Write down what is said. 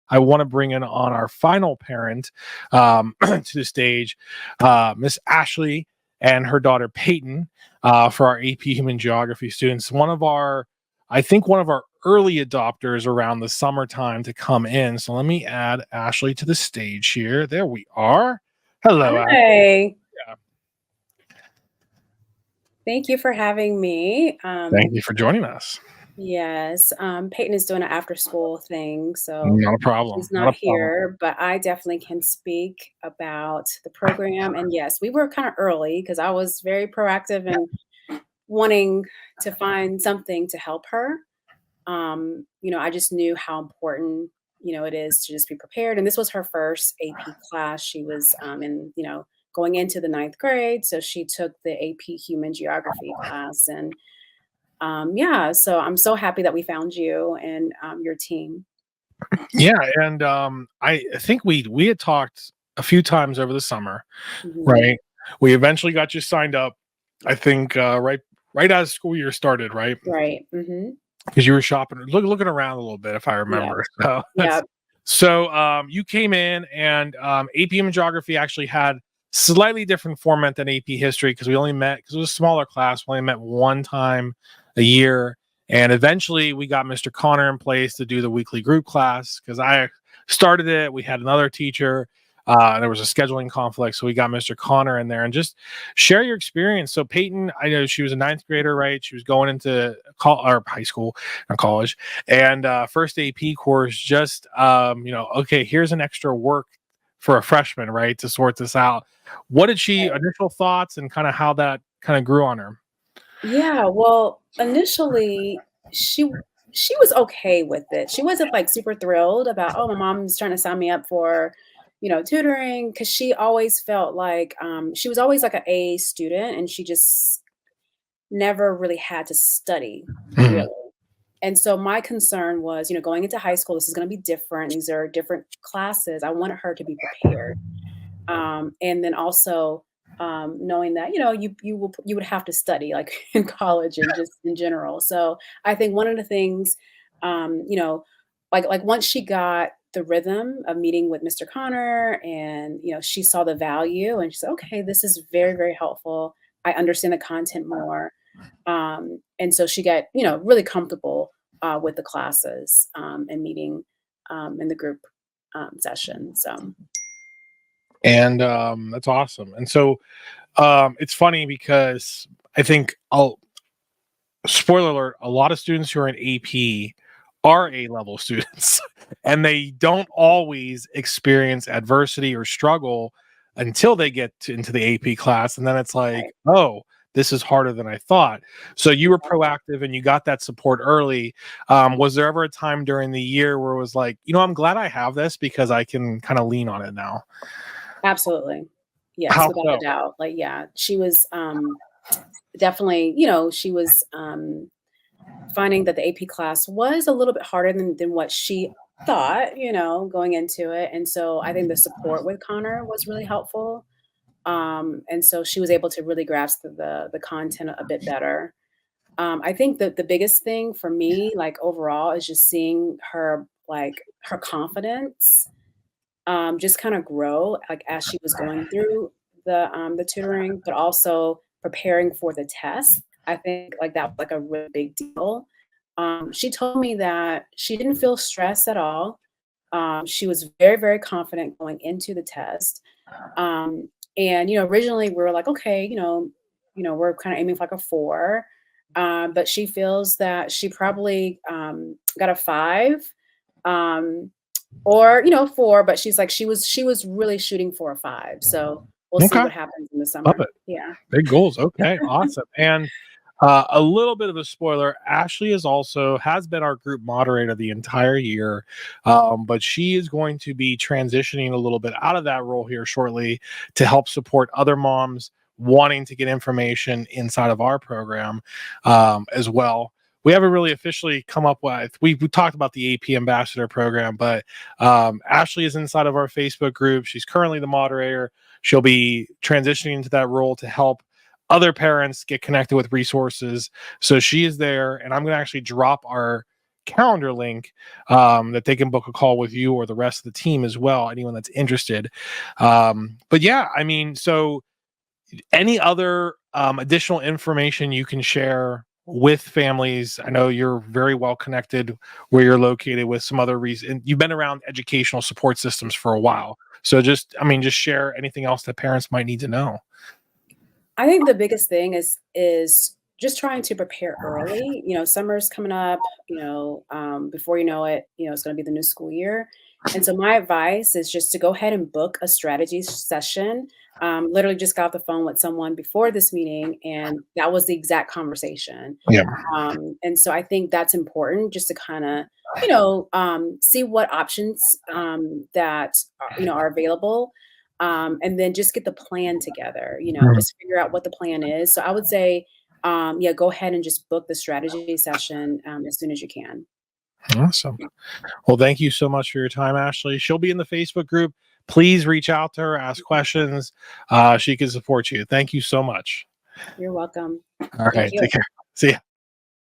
I want to bring in on our final parent to the stage, Miss Ashley and her daughter Payton, for our AP Human Geography students. I think one of our early adopters around the summertime to come in. So let me add Ashley to the stage here. There we are. Hello, Ashley. Hi. Yeah. Thank you for having me. Thank you for joining us. Yes, Peyton is doing an after-school thing, so Not a problem. she's Not not a problem. here, but I definitely can speak about the program. And yes, we were kind of early because I was very proactive in wanting to find something to help her. I just knew how important, it is to just be prepared. And this was her first AP class. She was going into the ninth grade. So she took the AP Human Geography class. And yeah, so I'm so happy that we found you and your team. Yeah, and I think we had talked a few times over the summer, Mhm. right? We eventually got you signed up. I think right as school year started, right? Right. Hmm. Because you were shopping, looking around a little bit, if I Yeah. remember. So Yeah. you came in, and AP Human Geography actually had slightly different format than AP History because we only met because it was a smaller class. We only met one time a year, and eventually we got Mr. Connor in place to do the weekly group class because I started it. We had another teacher. There was a scheduling conflict, so we got Mr. Connor in there and just share your experience. So Peyton, I know she was a ninth grader, right? She was going into or high school or college, and first AP course. Just okay, here's an extra work for a freshman, right, to sort this out. What did she Right. initial thoughts and kind of how that kind of grew on her? Yeah, well, initially she was okay with it. She wasn't like super thrilled about, oh, my mom's trying to sign me up for, tutoring, because she always felt like she was always like an A student and she just never really had to study, Mhm. really. And so my concern was, going into high school, this is going to be different. These are different classes. I wanted her to be prepared. And then also knowing that you would have to study like in college and just in general. So I think one of the things, like once she got the rhythm of meeting with Mr. Connor and she saw the value and she said, okay, this is very, very helpful. I understand the content more. And so she got really comfortable with the classes and meeting in the group session. So And that's awesome. And so it's funny because I think I'll spoiler alert, a lot of students who are in AP are A level students and they don't always experience adversity or struggle until they get into the AP class. And then it's like, right. oh, this is harder than I thought. So you were proactive and you got that support early. Was there ever a time during the year where it was like, I'm glad I have this because I can kind of lean on it now? Absolutely. Yes, How without a so? doubt. Like, yeah, she was definitely, she was finding that the AP class was a little bit harder than what she thought, going into it. And so I think the support with Connor was really helpful. And so she was able to really grasp the content a bit better. I think that the biggest thing for me, like overall, is just seeing her like her confidence just kind of grow like as she was going through the tutoring, but also preparing for the test. I think like that was like a really big deal. She told me that she didn't feel stressed at all. She was very, very confident going into the test. Um, and originally we were like, okay, we're kind of aiming for like a 4. But she feels that she probably got a 5. Um, or 4, but she's like she was really shooting for a 5, so we'll see Okay. what happens in the Love summer. it. Yeah. Big goals. Okay, awesome. And a little bit of a spoiler: Ashley has been our group moderator the entire year, but she is going to be transitioning a little bit out of that role here shortly to help support other moms wanting to get information inside of our program as well. We haven't really officially come up with. We talked about the AP Ambassador program, but Ashley is inside of our Facebook group. She's currently the moderator. She'll be transitioning into that role to help other parents get connected with resources. So she is there, and I'm going to actually drop our calendar link that they can book a call with you or the rest of the team as well, anyone that's interested. But yeah, I mean, so any other additional information you can share with families? I know you're very well connected where you're located with some other reason. You've been around educational support systems for a while. So just share anything else that parents might need to know. I think the biggest thing is just trying to prepare early. Summer's coming up, before you know it, it's going to be the new school year. And so my advice is just to go ahead and book a strategy session. Literally just got off the phone with someone before this meeting, and that was the exact conversation. Yeah. And so I think that's important, just to kind of, see what options that are available. And then just get the plan together, just figure out what the plan is. So I would say, yeah, go ahead and just book the strategy session as soon as you can. Awesome. Well, thank you so much for your time, Ashley. She'll be in the Facebook group. Please reach out to her, ask questions. She can support you. Thank you so much. You're welcome. All Thank right. you. Take care. See ya.